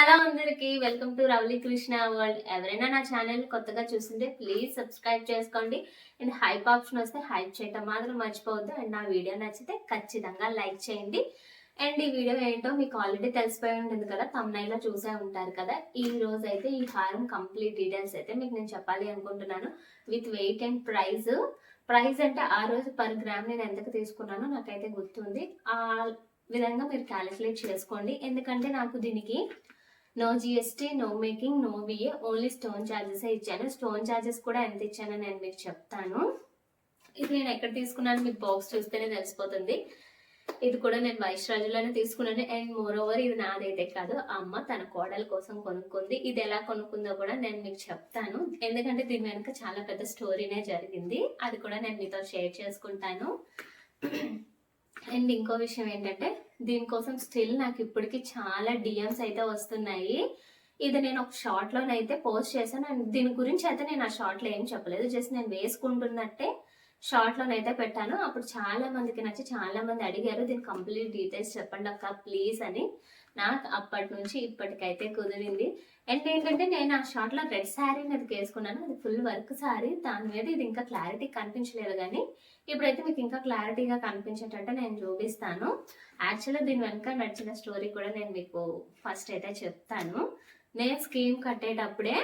Hello అందరికి welcome to Ravali Krishna world. ఎవరైనా నా ఛానల్ కొత్తగా చూస్తుంటే ప్లీజ్ సబ్స్క్రైబ్ చేసుకోండి. అండ్ హైప్ ఆప్షన్ వస్తే హైప్ చేయటం మాత్రం మర్చిపోవద్దు. అండ్ నా వీడియో నచ్చితే ఖచ్చితంగా లైక్ చేయండి. అండ్ ఈ వీడియో ఏంటో మీకు ఆల్రెడీ తెలిసిపోయి ఉంటుంది కదా, thumbnail లో చూసే ఉంటారు కదా. ఈ రోజు అయితే ఈ హారం కంప్లీట్ డీటెయిల్స్ అయితే మీకు నేను చెప్పాలి అనుకుంటున్నాను, విత్ వెయిట్ అండ్ ప్రైస్ అంటే ఆ రోజు పర్ గ్రామ్ నేను ఎంతకు తీసుకున్నానో నాకైతే గుర్తుంది. ఆ విధంగా మీరు క్యాలిక్యులేట్ చేసుకోండి. ఎందుకంటే నాకు దీనికి no GST, no making, no VA, only stone charges ఇచ్చాను. స్టోన్ ఛార్జెస్ కూడా ఎంత ఇచ్చానో నేను మీకు చెప్తాను. ఇది నేను ఎక్కడ తీసుకున్నాను మీకు బాక్స్ చూస్తేనే తెలిసిపోతుంది. ఇది కూడా నేను వైశ్రాజులోనే తీసుకున్నాను. అండ్ మోర్ ఓవర్ ఇది నాదైతే కాదు, అమ్మ తన కోడల కోసం కొనుక్కుంది. ఇది ఎలా కొనుక్కుందో కూడా నేను మీకు చెప్తాను, ఎందుకంటే దీని వెనుక చాలా పెద్ద స్టోరీనే జరిగింది. అది కూడా నేను మీతో షేర్ చేసుకుంటాను. అండ్ ఇంకో విషయం ఏంటంటే, దీనికోసం స్టిల్ నాకు ఇప్పటికి చాలా డిఎమ్స్ అయితే వస్తున్నాయి. ఇది నేను ఒక షార్ట్లోనైతే పోస్ట్ చేశాను. అండ్ దీని గురించి అయితే నేను ఆ షార్ట్లో ఏం చెప్పలేదు, జస్ట్ నేను వేసుకుంటున్నట్టే షార్ట్లోనైతే పెట్టాను. అప్పుడు చాలా మందికి నచ్చి చాలా మంది అడిగారు, దీని కంప్లీట్ డీటెయిల్స్ చెప్పండి అక్క ప్లీజ్ అని. నాకు అప్పటి నుంచి ఇప్పటికైతే కుదిరింది. అండ్ ఏంటంటే, నేను ఆ షార్ట్లో రెడ్ శారీ మీద వేసుకున్నాను. అది ఫుల్ వర్క్ శారీ, దాని మీద ఇది ఇంకా క్లారిటీ కనిపించలేదు. కానీ ఇప్పుడైతే మీకు ఇంకా క్లారిటీగా కనిపించేటట్టు నేను చూపిస్తాను. యాక్చువల్గా దీని వెనక నడిచిన స్టోరీ కూడా నేను మీకు ఫస్ట్ అయితే చెప్తాను. నేను స్కీమ్ కట్టేటప్పుడే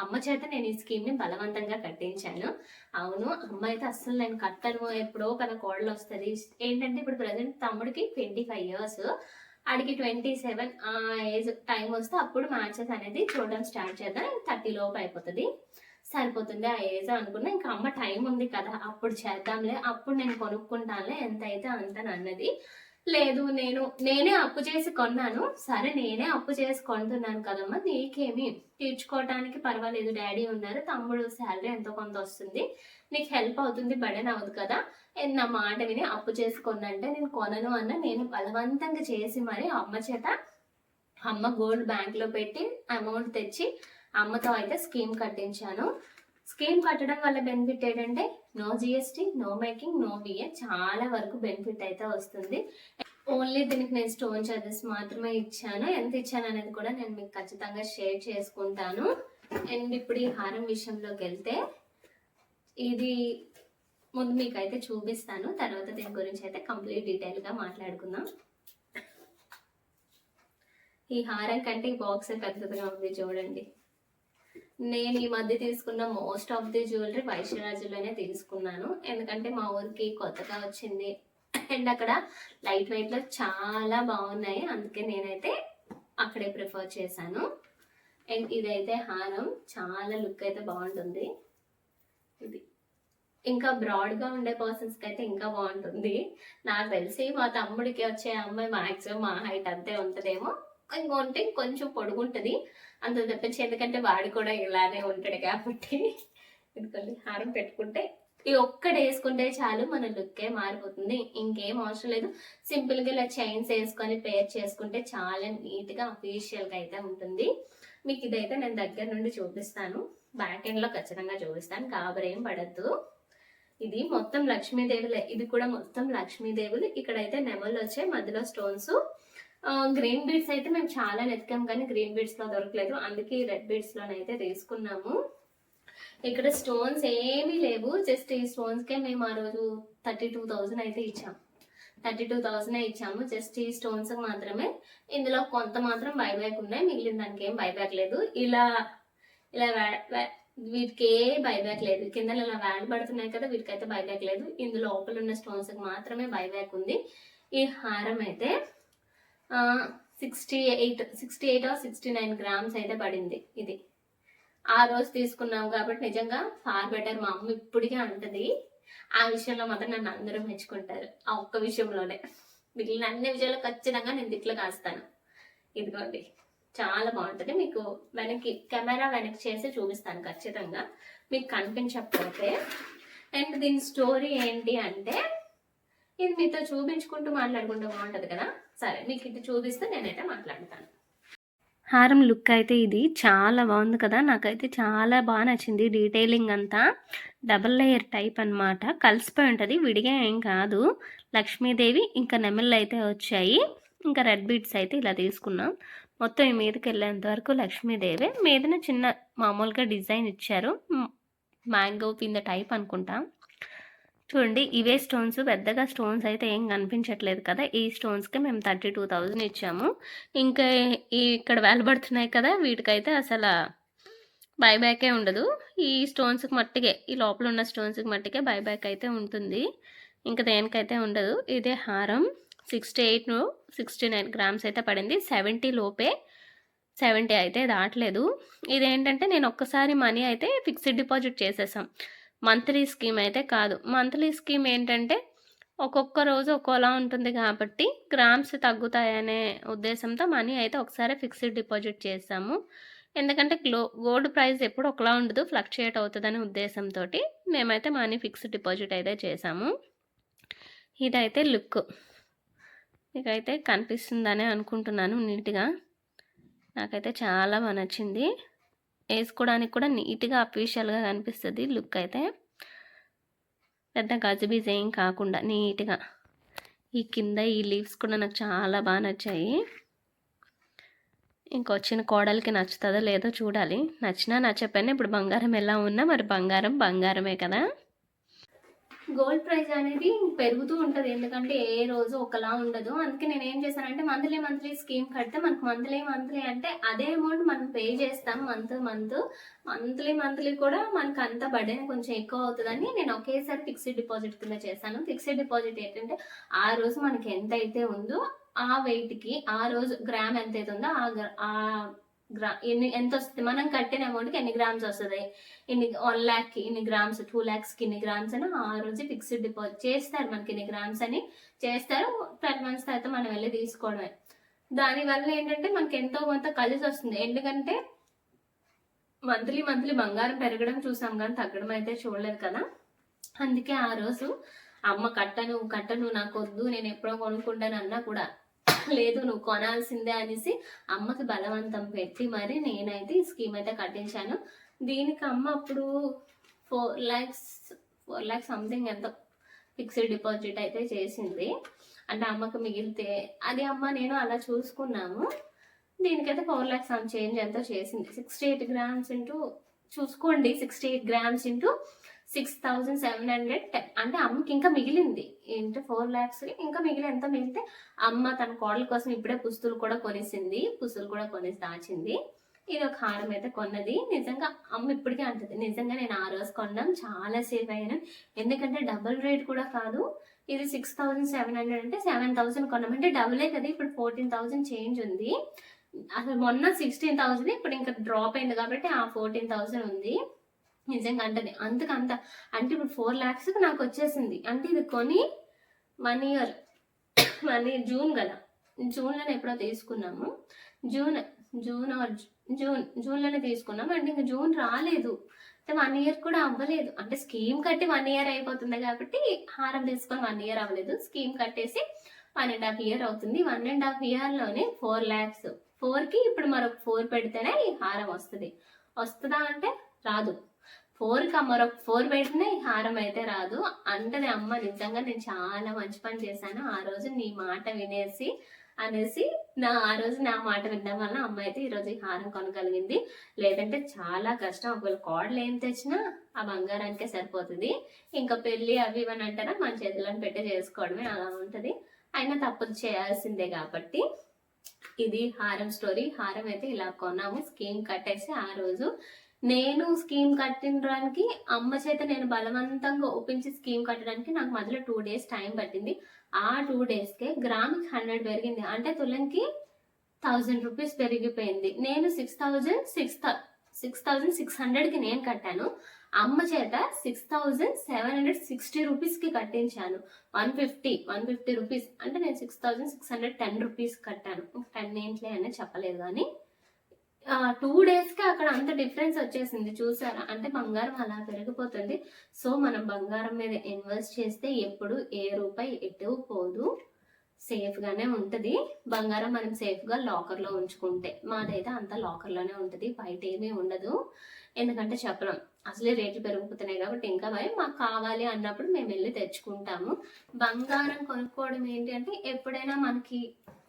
అమ్మ చేత నేను ఈ స్కీమ్ని బలవంతంగా కట్టించాను. అవును, అమ్మ అయితే అస్సలు నేను కట్టను, ఎప్పుడో కదా కోడలు వస్తుంది. ఏంటంటే ఇప్పుడు ప్రజెంట్ తమ్ముడికి 25 years, ఆడికి 27 ఆ ఏజ్ టైం వస్తే అప్పుడు మ్యాచెస్ అనేది చూడడం స్టార్ట్ చేద్దాం. 30 లోపు అయిపోతుంది, సరిపోతుంది ఆ ఏజ్ అనుకున్నా. ఇంకా అమ్మ టైం ఉంది కదా అప్పుడు చేద్దాంలే, అప్పుడు నేను కొనుక్కుంటానులే ఎంత అయితే అంత అన్నది. లేదు నేనే అప్పు చేసి కొన్నాను. సరే నేనే అప్పు చేసి కొంటున్నాను కదమ్మా, నీకేమి తీర్చుకోవటానికి పర్వాలేదు, డాడీ ఉన్నారు, తమ్ముడు శాలరీ ఎంతో కొంత వస్తుంది, నీకు హెల్ప్ అవుతుంది, బడన్ అవ్వదు కదా, నా మాట విని అప్పు చేసి కొన్నంటే నేను కొనను అన్న. నేను బలవంతంగా చేసి మరి అమ్మ చేత, అమ్మ గోల్డ్ బ్యాంక్లో పెట్టి అమౌంట్ తెచ్చి అమ్మతో అయితే స్కీమ్ కట్టించాను. స్కీమ్ కట్టడం వల్ల బెనిఫిట్ ఏంటంటే, no GST, no making, no VA, చాలా వరకు బెనిఫిట్ అయితే వస్తుంది. ఓన్లీ దీనికి నేను స్టోన్ చార్జెస్ మాత్రమే ఇచ్చాను. ఎంత ఇచ్చాను అనేది కూడా నేను మీకు ఖచ్చితంగా షేర్ చేసుకుంటాను. అండ్ ఇప్పుడు ఈ హారం విషయంలోకి వెళ్తే, ఇది ముందు మీకు అయితే చూపిస్తాను, తర్వాత దీని గురించి అయితే కంప్లీట్ డీటెయిల్గా మాట్లాడుకుందాం. ఈ హారం కంటే ఈ బాక్స్ పెద్దదిగా ఉంది చూడండి. నేను ఈ మధ్య తీసుకున్న మోస్ట్ ఆఫ్ ది జ్యువెలరీ వైశ్యరాజులోనే తీసుకున్నాను, ఎందుకంటే మా ఊరికి కొత్తగా వచ్చింది అండ్ అక్కడ లైట్ వెయిట్లో చాలా బాగున్నాయి, అందుకే నేనైతే అక్కడే ప్రిఫర్ చేశాను. అండ్ ఇదైతే హారం చాలా లుక్ అయితే బాగుంటుంది. ఇది ఇంకా బ్రాడ్గా ఉండే పర్సన్స్కి అయితే ఇంకా బాగుంటుంది. నాకు తెలిసి మా తమ్ముడికి వచ్చే అమ్మాయి మ్యాక్సిమం మా హైట్ అంతే ఉంటుందేమో, ఇంకొంటే కొంచెం పొడుగుంటుంది అంత తప్పించి, ఎందుకంటే వాడు కూడా ఇలానే ఉంటాడు కాబట్టి. ఎందుకంటే హారం పెట్టుకుంటే ఈ ఒక్కటి వేసుకుంటే చాలు, మన లుక్కే మారిపోతుంది, ఇంకేం అవసరం లేదు. సింపుల్గా ఇలా చైన్స్ వేసుకొని పేర్ చేసుకుంటే చాలా నీట్గా అఫీషియల్గా అయితే ఉంటుంది. మీకు ఇదైతే నేను దగ్గర నుండి చూపిస్తాను, బ్యాక్ ఎండ్లో ఖచ్చితంగా చూపిస్తాను, కాబరేం పడద్దు. ఇది మొత్తం లక్ష్మీదేవులే, ఇది కూడా మొత్తం లక్ష్మీదేవులు. ఇక్కడైతే నెమళ్ళు వచ్చాయి, మధ్యలో స్టోన్స్. గ్రీన్ బీడ్స్ అయితే మేము చాలా వెతికాం కానీ గ్రీన్ బీడ్స్లో దొరకలేదు, అందుకే రెడ్ బీడ్స్లోనైతే తీసుకున్నాము. ఇక్కడ స్టోన్స్ ఏమీ లేవు, జస్ట్ ఈ స్టోన్స్కే మేము ఆ రోజు 32,000 అయితే ఇచ్చాము. 32,000 ఇచ్చాము జస్ట్ ఈ స్టోన్స్ మాత్రమే. ఇందులో కొంత మాత్రం బైబ్యాక్ ఉన్నాయి, మిగిలిన దానికి ఏం బైబ్యాక్ లేదు. ఇలా వీటికి ఏ బైబ్యాక్ లేదు, కింద ఇలా వ్యాడ్ పడుతున్నాయి కదా, వీటికైతే బైబ్యాక్ లేదు. ఇందులో లోపల ఉన్న స్టోన్స్ మాత్రమే బైబ్యాక్ ఉంది. ఈ హారం అయితే 68 or 69 grams అయితే పడింది. ఇది ఆ రోజు తీసుకున్నాం కాబట్టి నిజంగా ఫార్ బెటర్. మా అమ్మ ఇప్పటికే అంటది, ఆ విషయంలో మాత్రం నన్ను అందరూ మెచ్చుకుంటారు, ఆ ఒక్క విషయంలోనే. మిగిలిన అన్ని విషయాలు ఖచ్చితంగా నేను తిట్లు కాస్తాను. ఇదిగోండి, చాలా బాగుంటుంది. మీకు కెమెరా వెనక్కి చేసి చూపిస్తాను ఖచ్చితంగా, మీకు కనిపించకపోతే. అండ్ దీని స్టోరీ ఏంటి అంటే, ఇది మీతో చూపించుకుంటూ మాట్లాడుకుంటూ బాగుంటుంది కదా. సరే, మీకు ఇది చూపిస్తే నేనైతే మాట్లాడతాను. హారం లుక్ అయితే ఇది చాలా బాగుంది కదా, నాకైతే చాలా బాగా నచ్చింది. డీటెయిలింగ్ అంతా డబల్ లేయర్ టైప్ అనమాట, కలిసిపోయి ఉంటుంది, విడిగా ఏం కాదు. లక్ష్మీదేవి ఇంకా నెమళ్ళు అయితే వచ్చాయి, ఇంకా రెడ్ బీడ్స్ అయితే ఇలా తీసుకున్నాం. మొత్తం ఈ మీదకి వెళ్ళేంత వరకు లక్ష్మీదేవి మీదన చిన్న మామూలుగా డిజైన్ ఇచ్చారు, మ్యాంగో కింద టైప్ అనుకుంటా. చూడండి ఇవే స్టోన్స్, పెద్దగా స్టోన్స్ అయితే ఏం కనిపించట్లేదు కదా. ఈ స్టోన్స్కి మేము 32,000 ఇచ్చాము. ఇంకా ఇక్కడ వేలబడుతున్నాయి కదా, వీటికైతే అసలు బైబ్యాకే ఉండదు. ఈ స్టోన్స్కి మట్టికే, ఈ లోపల ఉన్న స్టోన్స్కి మట్టికే బైబ్యాక్ అయితే ఉంటుంది, ఇంకా దేనికైతే ఉండదు. ఇదే హారం 68 69 గ్రామ్స్ అయితే పడింది. 70 లోపే, 70 అయితే దాటలేదు. ఇదేంటంటే నేను ఒక్కసారి మనీ అయితే ఫిక్స్డ్ డిపాజిట్ చేసేసాం, మంత్లీ స్కీమ్ అయితే కాదు. మంత్లీ స్కీమ్ ఏంటంటే ఒక్కొక్క రోజు ఒక్కోలా ఉంటుంది కాబట్టి గ్రామ్స్ తగ్గుతాయనే ఉద్దేశంతో మనీ అయితే ఒకసారి ఫిక్స్డ్ డిపాజిట్ చేసాము. ఎందుకంటే గోల్డ్ ప్రైస్ ఎప్పుడు ఒకలా ఉండదు, ఫ్లక్చుయేట్ అవుతుందనే ఉద్దేశంతో మేమైతే మనీ ఫిక్స్డ్ డిపాజిట్ అయితే చేసాము. ఇదైతే లుక్ మీకైతే కనిపిస్తుందని అనుకుంటున్నాను నీట్గా. నాకైతే చాలా బాగా నచ్చింది, వేసుకోవడానికి కూడా నీట్గా అఫీషియల్గా కనిపిస్తుంది. లుక్ అయితే పెద్ద గజిబిజ్ ఏం కాకుండా నీట్గా. ఈ కింద ఈ లీవ్స్ కూడా నాకు చాలా బాగా నచ్చాయి. ఇంకొచ్చిన కోడలికి నచ్చుతుందో లేదో చూడాలి. నచ్చినా నచ్చకపోయినా ఇప్పుడు బంగారం ఎలా ఉన్నా మరి బంగారం బంగారమే కదా. గోల్డ్ ప్రైస్ అనేది పెరుగుతూ ఉంటుంది, ఎందుకంటే ఏ రోజు ఒకలా ఉండదు. అందుకే నేను ఏం చేశానంటే మంత్లీ స్కీమ్ కడితే మనకు మంత్లీ అంటే అదే అమౌంట్ మనం పే చేస్తాం మంత్లీ కూడా మనకు అంత బర్డెన్ కొంచెం ఎక్కువ అవుతుందని నేను ఒకేసారి ఫిక్స్డ్ డిపాజిట్ కింద చేశాను. ఫిక్స్డ్ డిపాజిట్ ఏంటంటే ఆ రోజు మనకి ఎంత అయితే ఉందో ఆ వెయిట్కి, ఆ రోజు గ్రామ్ ఎంత అయితే ఉందో ఆ ఎంత వస్తుంది, మనం కట్టిన అమౌంట్కి ఎన్ని గ్రామ్స్ వస్తుంది, 1 lakhకి ఇన్ని గ్రామ్స్, 2 lakhsకి ఇన్ని గ్రామ్స్ అని ఆ రోజు ఫిక్స్డ్ డిపాజిట్ చేస్తారు. మనకి ఇన్ని గ్రామ్స్ అని చేస్తారు. 12 months తర్వాత మనం వెళ్ళి తీసుకోవడమే. దానివల్ల ఏంటంటే మనకి ఎంతో కొంత కలిసి వస్తుంది. ఎందుకంటే మంత్లీ బంగారం పెరగడం చూసాం కానీ తగ్గడం అయితే చూడలేదు కదా. అందుకే ఆ రోజు అమ్మ కట్టను నాకు వద్దు, నేను ఎప్పుడో కొనుక్కుంటాను అన్నా కూడా లేదు నువ్వు కొనాల్సిందే అనేసి అమ్మకి బలవంతం పెట్టి మరి నేనైతే ఈ స్కీమ్ అయితే కట్టించాను. దీనికి అమ్మ అప్పుడు 4 lakhs సంథింగ్ ఎంతో ఫిక్స్డ్ డిపాజిట్ అయితే చేసింది. అంటే అమ్మకు మిగిలితే అది అమ్మ నేను అలా చూసుకున్నాము. దీనికైతే 4 lakhs చేంజ్ ఎంతో చేసింది. 68 grams ఇంటూ చూసుకోండి, 68 grams ఇంటూ 6,710. అంటే అమ్మకి ఇంకా మిగిలింది ఏంటో 4 lakhs, ఇంకా ఎంత మిగిలితే అమ్మ తన కోడల కోసం ఇప్పుడే పుస్తులు కూడా కొనేసి దాచింది. ఇది ఒక హారం అయితే కొన్నది. నిజంగా అమ్మ ఇప్పటికే అంటది, నిజంగా నేను ఆ రోజు కొన్నాం చాలా సేఫ్ అయ్యాను, ఎందుకంటే డబుల్ రేట్ కూడా కాదు. ఇది 6,700 అంటే 7,000 కొన్నామంటే డబులే కదా. ఇప్పుడు 14,000 చేంజ్ ఉంది. అసలు మొన్న 16,000, ఇప్పుడు ఇంకా డ్రాప్ అయింది కాబట్టి ఆ 14,000 ఉంది. నిజంగా అంటది అంతకంత అంటే ఇప్పుడు 4 lakhs నాకు వచ్చేసింది. అంటే ఇది కొని 1 year జూన్ కదా, జూన్లోనే ఎప్పుడో తీసుకున్నాము, జూన్లోనే తీసుకున్నాము. అంటే ఇంకా జూన్ రాలేదు, 1 year కూడా అవ్వలేదు. అంటే స్కీమ్ కట్టి 1 year అయిపోతుంది కాబట్టి హారం తీసుకొని 1 year అవ్వలేదు, స్కీమ్ కట్టేసి 1.5 year అవుతుంది. 1.5 yearలోనే 4 lakhs. 4కి ఇప్పుడు మరొక 4 పెడితేనే ఈ హారం వస్తుందా అంటే రాదు. 4కి మరొక 4 పెట్టినా ఈ హారం అయితే రాదు అంటది అమ్మ. నిజంగా నేను చాలా మంచి పని చేశాను ఆ రోజు, నీ మాట వినేసి అనేసి ఆ రోజు నా మాట వినడం వల్ల అమ్మ అయితే ఈరోజు ఈ హారం కొనగలిగింది. లేదంటే చాలా కష్టం. ఒకవేళ కోడలు ఏం తెచ్చినా ఆ బంగారానికే సరిపోతుంది. ఇంకా పెళ్లి అవి ఇవని అంటారా మన చేతులను పెట్టి చేసుకోవడమే, అలా ఉంటుంది. అయినా తప్పదు, చేయాల్సిందే కాబట్టి. ఇది హారం స్టోరీ. హారం అయితే ఇలా కొన్నాము, స్కీమ్ కట్టేసి ఆ రోజు నేను స్కీమ్ కట్టడానికి అమ్మ చేత నేను బలవంతంగా ఒప్పించి స్కీమ్ కట్టడానికి నాకు మధ్యలో 2 days టైం పట్టింది. ఆ 2 daysకే గ్రామ్కి 100 పెరిగింది. అంటే తులంకి 1,000 రూపీస్ పెరిగిపోయింది. నేను 6,600కి నేను కట్టాను, అమ్మ చేత 6,760 రూపీస్కి కట్టించాను. 150 రూపీస్ అంటే నేను 6,610 రూపీస్ కట్టాను. 10 ఏంట్లే అని చెప్పలేదు కానీ 2 daysకి అక్కడ అంత డిఫరెన్స్ వచ్చేసింది చూసారా. అంటే బంగారం అలా పెరిగిపోతుంది. సో మనం బంగారం మీద ఇన్వెస్ట్ చేస్తే ఎప్పుడు ఏ రూపాయి ఎటు పోదు, సేఫ్గానే ఉంటుంది. బంగారం మనం సేఫ్గా లాకర్లో ఉంచుకుంటే, మాదైతే అంతా లాకర్లోనే ఉంటుంది, బయట ఏమీ ఉండదు. ఎందుకంటే చెప్పలేం, అసలే రేట్లు పెరిగిపోతున్నాయి కాబట్టి ఇంకా భయం. మాకు కావాలి అన్నప్పుడు మేము వెళ్ళి తెచ్చుకుంటాము. బంగారం కొనుక్కోవడం ఏంటి అంటే ఎప్పుడైనా మనకి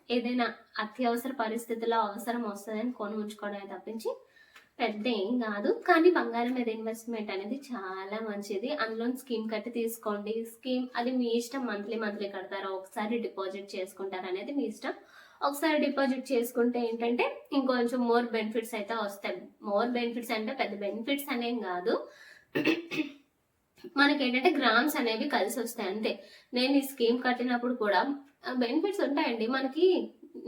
ఏదైనా అత్యవసర పరిస్థితుల్లో అవసరం వస్తుందని కొని ఉంచుకోవడమే తప్పించి పెద్ద ఏం కాదు. కానీ బంగారం మీద ఇన్వెస్ట్మెంట్ అనేది చాలా మంచిది. అందులో స్కీమ్ కట్టి తీసుకోండి. స్కీమ్ అది మీ ఇష్టం, మంత్లీ మంత్లీ కడతారా, ఒకసారి డిపాజిట్ చేసుకుంటారా అనేది మీ ఇష్టం. ఒకసారి డిపాజిట్ చేసుకుంటే ఏంటంటే ఇంకొంచెం మోర్ బెనిఫిట్స్ అయితే వస్తాయి. మోర్ బెనిఫిట్స్ అంటే పెద్ద బెనిఫిట్స్ అనేం కాదు, మనకి ఏంటంటే గ్రామ్స్ అనేవి కలిసి వస్తాయి అంతే. నేను ఈ స్కీమ్ కట్టినప్పుడు కూడా బెనిఫిట్స్ ఉంటాయండి మనకి.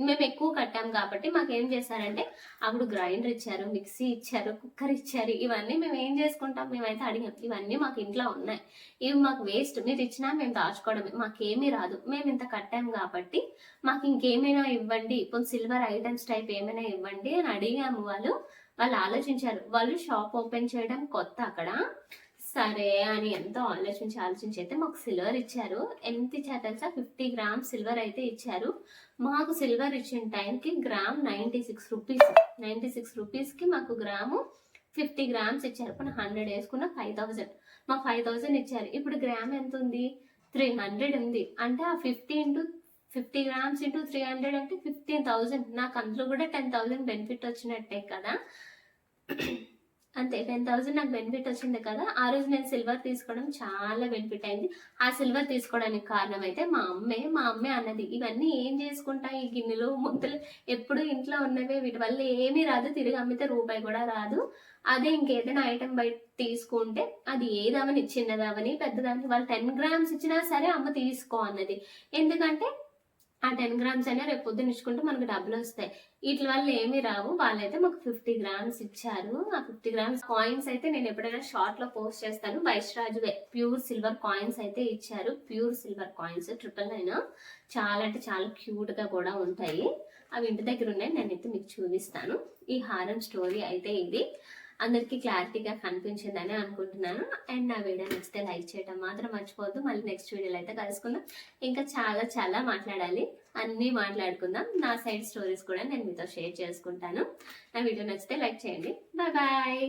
మేము ఎక్కువ కట్టాం కాబట్టి మాకు ఏం చేశారంటే అప్పుడు గ్రైండర్ ఇచ్చారు, మిక్సీ ఇచ్చారు, కుక్కర్ ఇచ్చారు. ఇవన్నీ మేము ఏం చేసుకుంటాం, మేమైతే అడిగాం. ఇవన్నీ మాకు ఇంట్లో ఉన్నాయి, ఇవి మాకు వేస్ట్, మీరు ఇచ్చినా మేము దాచుకోవడమే, మాకేమీ రాదు, మేము ఇంత కట్టాం కాబట్టి మాకు ఇంకేమైనా ఇవ్వండి, ఇప్పుడు సిల్వర్ ఐటమ్స్ టైప్ ఏమైనా ఇవ్వండి అని అడిగాము. వాళ్ళు ఆలోచించారు. వాళ్ళు షాప్ ఓపెన్ చేయడం కొత్త అక్కడ. సరే అని ఎంతో ఆలోచించి అయితే మాకు సిల్వర్ ఇచ్చారు. ఎంత ఇచ్చారు తెలుసా, 50 గ్రామ్స్ సిల్వర్ అయితే ఇచ్చారు. మాకు సిల్వర్ ఇచ్చిన టైంకి గ్రామ్ 96 రూపీస్. 96 రూపీస్కి మాకు గ్రాము 50 గ్రామ్స్ ఇచ్చారు. ఇప్పుడు 100 వేసుకున్న 5000, మాకు 5000 ఇచ్చారు. ఇప్పుడు గ్రామ్ ఎంత ఉంది, 300 ఉంది. అంటే ఆ 50 గ్రామ్స్ ఇంటూ 300 అంటే 15,000. నాకు అందులో కూడా 10,000 బెనిఫిట్ వచ్చినట్టే కదా. అంతే, 10,000 నాకు బెనిఫిట్ వచ్చింది కదా. ఆ రోజు నేను సిల్వర్ తీసుకోవడం చాలా బెనిఫిట్ అయింది. ఆ సిల్వర్ తీసుకోవడానికి కారణం అయితే మా అమ్మే అన్నది, ఇవన్నీ ఏం చేసుకుంటా, ఈ గిన్నెలు ముద్దలు ఎప్పుడు ఇంట్లో ఉన్నవే, వీటి వల్ల ఏమీ రాదు, తిరిగి అమ్మితే రూపాయి కూడా రాదు. అదే ఇంకేదైనా ఐటమ్ బయట తీసుకుంటే అది ఏదవని, చిన్నదవని పెద్దదాన్ని, వాళ్ళు 10 గ్రామ్స్ ఇచ్చినా సరే అమ్మ తీసుకో అన్నది. ఎందుకంటే ఆ 10 గ్రామ్స్ అయినా రేపు పొద్దున ఇచ్చుకుంటే మనకు డబ్బులు వస్తాయి. వీటి వల్ల ఏమీ రావు. వాళ్ళైతే మాకు 50 గ్రామ్స్ ఇచ్చారు. ఆ 50 గ్రామ్స్ కాయిన్స్ అయితే నేను ఎప్పుడైనా షార్ట్ లో పోస్ట్ చేస్తాను. వైష్రాజువే ప్యూర్ సిల్వర్ కాయిన్స్ అయితే ఇచ్చారు. Pure silver coins 999. చాలా అంటే చాలా క్యూట్ గా కూడా ఉంటాయి. అవి ఇంటి దగ్గర ఉన్నాయి, నేనైతే మీకు చూపిస్తాను. ఈ హారం స్టోరీ అయితే ఇది అందరికీ క్లారిటీగా కనిపించిందని అనుకుంటున్నాను. అండ్ నా వీడియో నచ్చితే లైక్ చేయడం మాత్రం మర్చిపోవద్దు. మళ్ళీ నెక్స్ట్ వీడియోలో అయితే కలుసుకుందాం. ఇంకా చాలా మాట్లాడాలి, అన్నీ మాట్లాడుకుందాం. నా సైడ్ స్టోరీస్ కూడా నేను మీతో షేర్ చేసుకుంటాను. నా వీడియో నచ్చితే లైక్ చేయండి. బాయ్.